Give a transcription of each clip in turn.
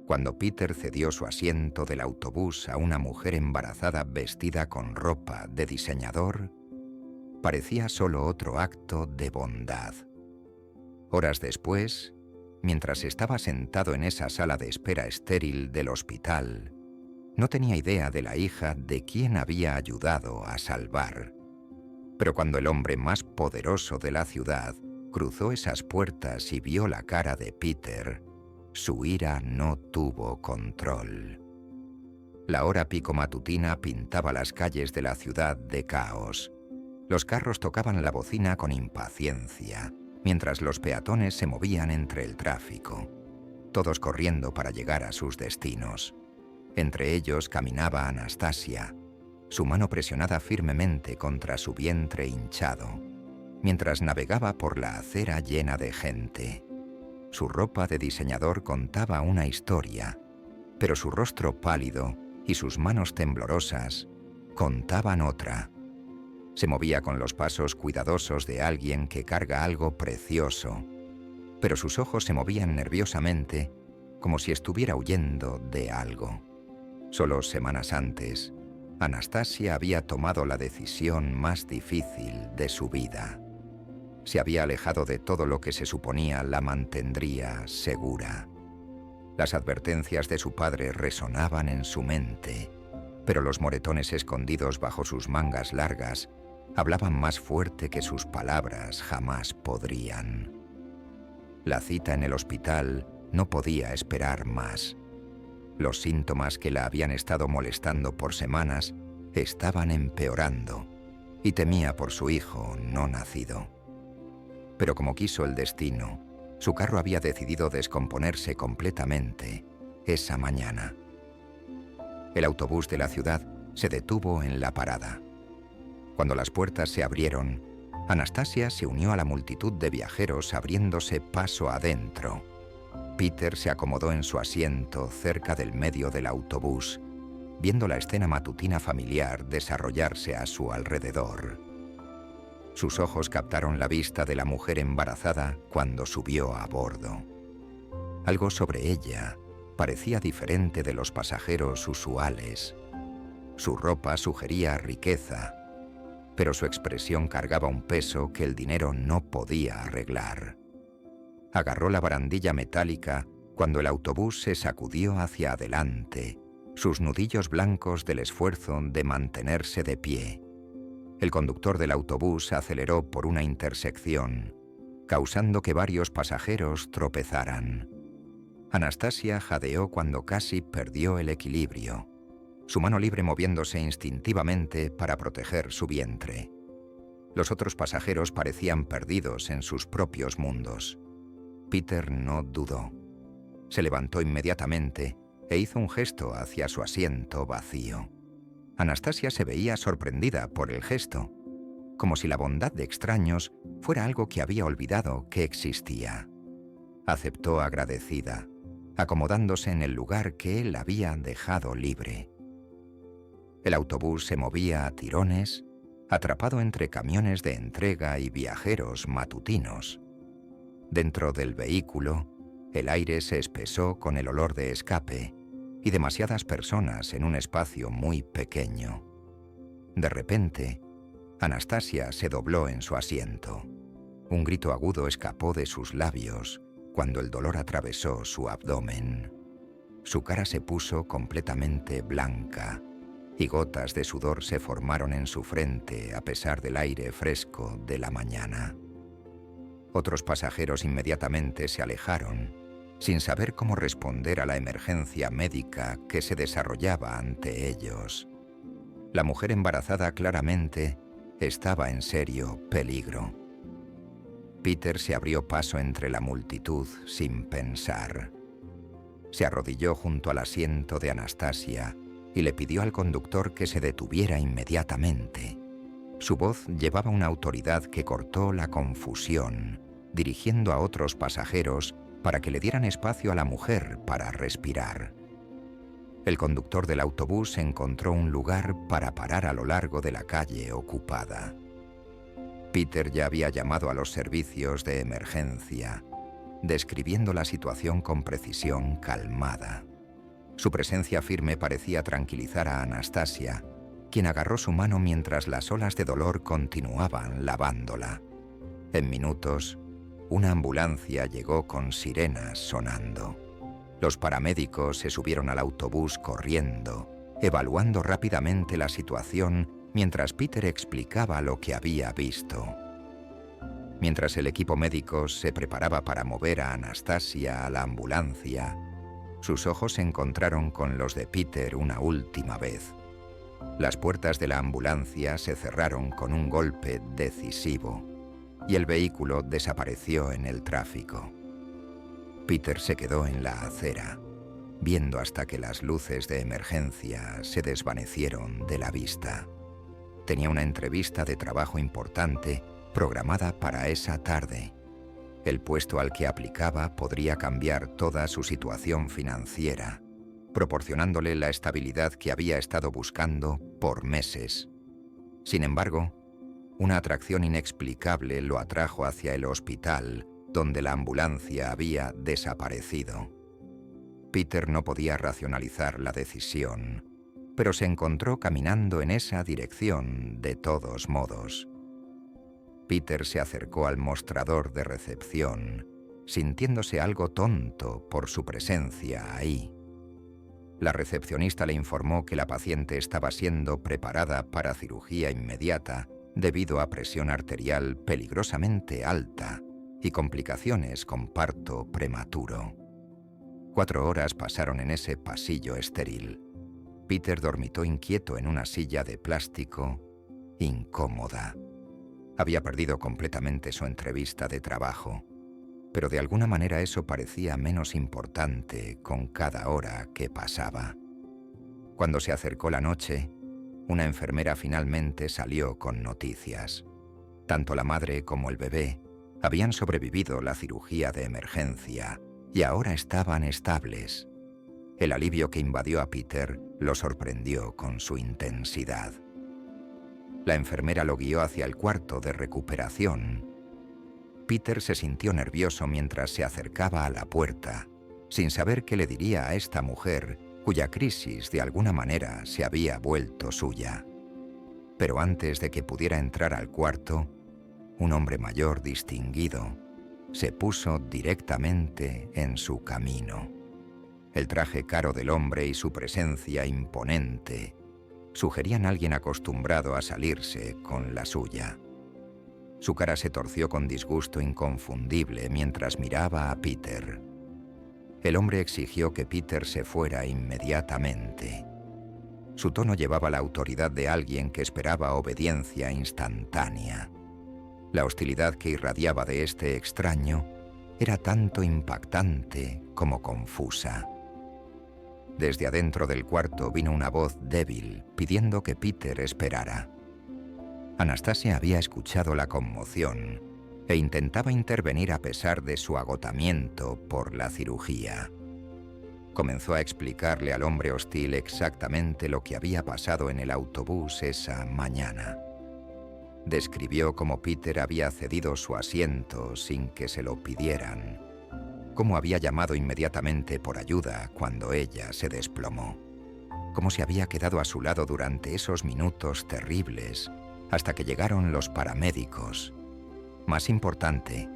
Cuando Peter cedió su asiento del autobús a una mujer embarazada vestida con ropa de diseñador, parecía solo otro acto de bondad. Horas después, mientras estaba sentado en esa sala de espera estéril del hospital, no tenía idea de la hija de quien había ayudado a salvar. Pero cuando el hombre más poderoso de la ciudad cruzó esas puertas y vio la cara de Peter, su ira no tuvo control. La hora pico matutina pintaba las calles de la ciudad de caos. Los carros tocaban la bocina con impaciencia, mientras los peatones se movían entre el tráfico, todos corriendo para llegar a sus destinos. Entre ellos caminaba Anastasia, su mano presionada firmemente contra su vientre hinchado, mientras navegaba por la acera llena de gente. Su ropa de diseñador contaba una historia, pero su rostro pálido y sus manos temblorosas contaban otra. Se movía con los pasos cuidadosos de alguien que carga algo precioso, pero sus ojos se movían nerviosamente como si estuviera huyendo de algo. Solo semanas antes, Anastasia había tomado la decisión más difícil de su vida. Se había alejado de todo lo que se suponía la mantendría segura. Las advertencias de su padre resonaban en su mente, pero los moretones escondidos bajo sus mangas largas hablaban más fuerte que sus palabras jamás podrían. La cita en el hospital no podía esperar más. Los síntomas que la habían estado molestando por semanas estaban empeorando y temía por su hijo no nacido. Pero como quiso el destino, su carro había decidido descomponerse completamente esa mañana. El autobús de la ciudad se detuvo en la parada. Cuando las puertas se abrieron, Anastasia se unió a la multitud de viajeros abriéndose paso adentro. Peter se acomodó en su asiento cerca del medio del autobús, viendo la escena matutina familiar desarrollarse a su alrededor. Sus ojos captaron la vista de la mujer embarazada cuando subió a bordo. Algo sobre ella parecía diferente de los pasajeros usuales. Su ropa sugería riqueza, pero su expresión cargaba un peso que el dinero no podía arreglar. Agarró la barandilla metálica cuando el autobús se sacudió hacia adelante, sus nudillos blancos del esfuerzo de mantenerse de pie. El conductor del autobús aceleró por una intersección, causando que varios pasajeros tropezaran. Anastasia jadeó cuando casi perdió el equilibrio, su mano libre moviéndose instintivamente para proteger su vientre. Los otros pasajeros parecían perdidos en sus propios mundos. Peter no dudó. Se levantó inmediatamente e hizo un gesto hacia su asiento vacío. Anastasia se veía sorprendida por el gesto, como si la bondad de extraños fuera algo que había olvidado que existía. Aceptó agradecida, acomodándose en el lugar que él había dejado libre. El autobús se movía a tirones, atrapado entre camiones de entrega y viajeros matutinos. Dentro del vehículo, el aire se espesó con el olor de escape y demasiadas personas en un espacio muy pequeño. De repente, Anastasia se dobló en su asiento. Un grito agudo escapó de sus labios cuando el dolor atravesó su abdomen. Su cara se puso completamente blanca y gotas de sudor se formaron en su frente a pesar del aire fresco de la mañana. Otros pasajeros inmediatamente se alejaron, sin saber cómo responder a la emergencia médica que se desarrollaba ante ellos. La mujer embarazada claramente estaba en serio peligro. Peter se abrió paso entre la multitud sin pensar. Se arrodilló junto al asiento de Anastasia y le pidió al conductor que se detuviera inmediatamente. Su voz llevaba una autoridad que cortó la confusión, dirigiendo a otros pasajeros para que le dieran espacio a la mujer para respirar. El conductor del autobús encontró un lugar para parar a lo largo de la calle ocupada. Peter ya había llamado a los servicios de emergencia, describiendo la situación con precisión calmada. Su presencia firme parecía tranquilizar a Anastasia, quien agarró su mano mientras las olas de dolor continuaban lavándola. En minutos, una ambulancia llegó con sirenas sonando. Los paramédicos se subieron al autobús corriendo, evaluando rápidamente la situación mientras Peter explicaba lo que había visto. Mientras el equipo médico se preparaba para mover a Anastasia a la ambulancia, sus ojos se encontraron con los de Peter una última vez. Las puertas de la ambulancia se cerraron con un golpe decisivo y el vehículo desapareció en el tráfico. Peter se quedó en la acera, viendo hasta que las luces de emergencia se desvanecieron de la vista. Tenía una entrevista de trabajo importante programada para esa tarde. El puesto al que aplicaba podría cambiar toda su situación financiera, proporcionándole la estabilidad que había estado buscando por meses. Sin embargo, una atracción inexplicable lo atrajo hacia el hospital, donde la ambulancia había desaparecido. Peter no podía racionalizar la decisión, pero se encontró caminando en esa dirección de todos modos. Peter se acercó al mostrador de recepción, sintiéndose algo tonto por su presencia ahí. La recepcionista le informó que la paciente estaba siendo preparada para cirugía inmediata debido a presión arterial peligrosamente alta y complicaciones con parto prematuro. 4 horas pasaron en ese pasillo estéril. Peter dormitó inquieto en una silla de plástico, incómoda. Había perdido completamente su entrevista de trabajo, pero de alguna manera eso parecía menos importante con cada hora que pasaba. Cuando se acercó la noche, una enfermera finalmente salió con noticias. Tanto la madre como el bebé habían sobrevivido la cirugía de emergencia y ahora estaban estables. El alivio que invadió a Peter lo sorprendió con su intensidad. La enfermera lo guió hacia el cuarto de recuperación. Peter se sintió nervioso mientras se acercaba a la puerta, sin saber qué le diría a esta mujer cuya crisis de alguna manera se había vuelto suya. Pero antes de que pudiera entrar al cuarto, un hombre mayor distinguido se puso directamente en su camino. El traje caro del hombre y su presencia imponente sugerían a alguien acostumbrado a salirse con la suya. Su cara se torció con disgusto inconfundible mientras miraba a Peter. El hombre exigió que Peter se fuera inmediatamente. Su tono llevaba la autoridad de alguien que esperaba obediencia instantánea. La hostilidad que irradiaba de este extraño era tanto impactante como confusa. Desde adentro del cuarto vino una voz débil pidiendo que Peter esperara. Anastasia había escuchado la conmoción e intentaba intervenir a pesar de su agotamiento por la cirugía. Comenzó a explicarle al hombre hostil exactamente lo que había pasado en el autobús esa mañana. Describió cómo Peter había cedido su asiento sin que se lo pidieran, cómo había llamado inmediatamente por ayuda cuando ella se desplomó, cómo se había quedado a su lado durante esos minutos terribles hasta que llegaron los paramédicos. Más importante,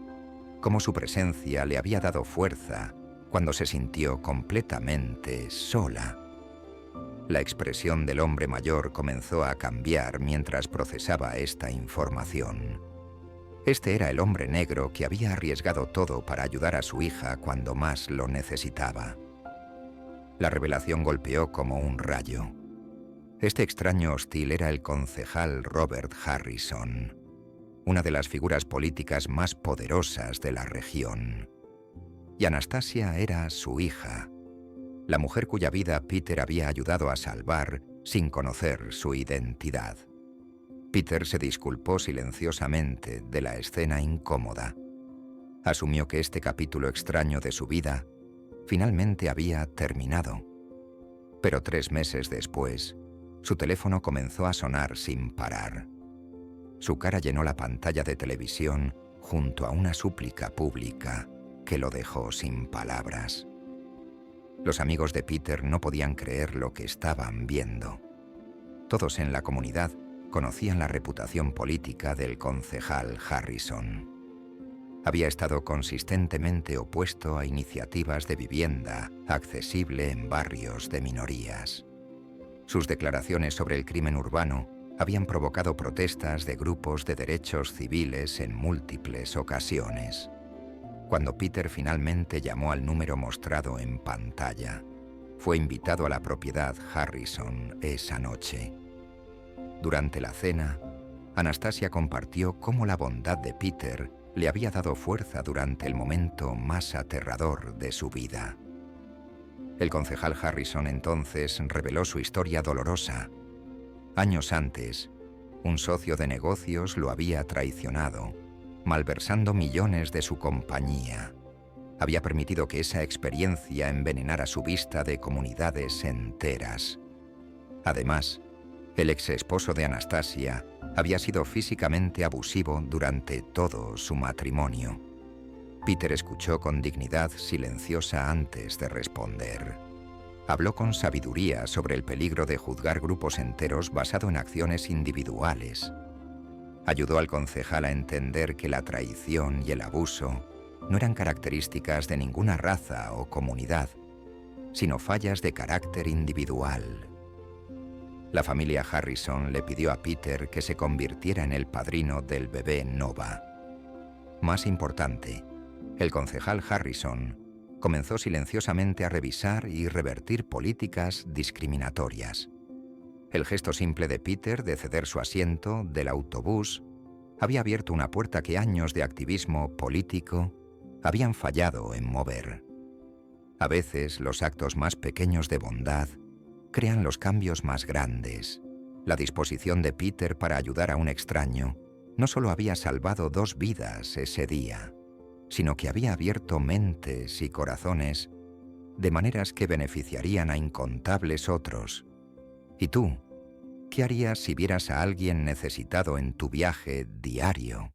cómo su presencia le había dado fuerza cuando se sintió completamente sola. La expresión del hombre mayor comenzó a cambiar mientras procesaba esta información. Este era el hombre negro que había arriesgado todo para ayudar a su hija cuando más lo necesitaba. La revelación golpeó como un rayo. Este extraño hostil era el concejal Robert Harrison, una de las figuras políticas más poderosas de la región. Y Anastasia era su hija, la mujer cuya vida Peter había ayudado a salvar sin conocer su identidad. Peter se disculpó silenciosamente de la escena incómoda. Asumió que este capítulo extraño de su vida finalmente había terminado. Pero 3 meses después, su teléfono comenzó a sonar sin parar. Su cara llenó la pantalla de televisión junto a una súplica pública que lo dejó sin palabras. Los amigos de Peter no podían creer lo que estaban viendo. Todos en la comunidad conocían la reputación política del concejal Harrison. Había estado consistentemente opuesto a iniciativas de vivienda accesible en barrios de minorías. Sus declaraciones sobre el crimen urbano habían provocado protestas de grupos de derechos civiles en múltiples ocasiones. Cuando Peter finalmente llamó al número mostrado en pantalla, fue invitado a la propiedad Harrison esa noche. Durante la cena, Anastasia compartió cómo la bondad de Peter le había dado fuerza durante el momento más aterrador de su vida. El concejal Harrison entonces reveló su historia dolorosa. Años antes, un socio de negocios lo había traicionado, malversando millones de su compañía. Había permitido que esa experiencia envenenara su vista de comunidades enteras. Además, el ex esposo de Anastasia había sido físicamente abusivo durante todo su matrimonio. Peter escuchó con dignidad silenciosa antes de responder. Habló con sabiduría sobre el peligro de juzgar grupos enteros basado en acciones individuales. Ayudó al concejal a entender que la traición y el abuso no eran características de ninguna raza o comunidad, sino fallas de carácter individual. La familia Harrison le pidió a Peter que se convirtiera en el padrino del bebé Nova. Más importante, el concejal Harrison comenzó silenciosamente a revisar y revertir políticas discriminatorias. El gesto simple de Peter de ceder su asiento del autobús había abierto una puerta que años de activismo político habían fallado en mover. A veces los actos más pequeños de bondad crean los cambios más grandes. La disposición de Peter para ayudar a un extraño no solo había salvado 2 vidas ese día, sino que había abierto mentes y corazones de maneras que beneficiarían a incontables otros. ¿Y tú? ¿Qué harías si vieras a alguien necesitado en tu viaje diario?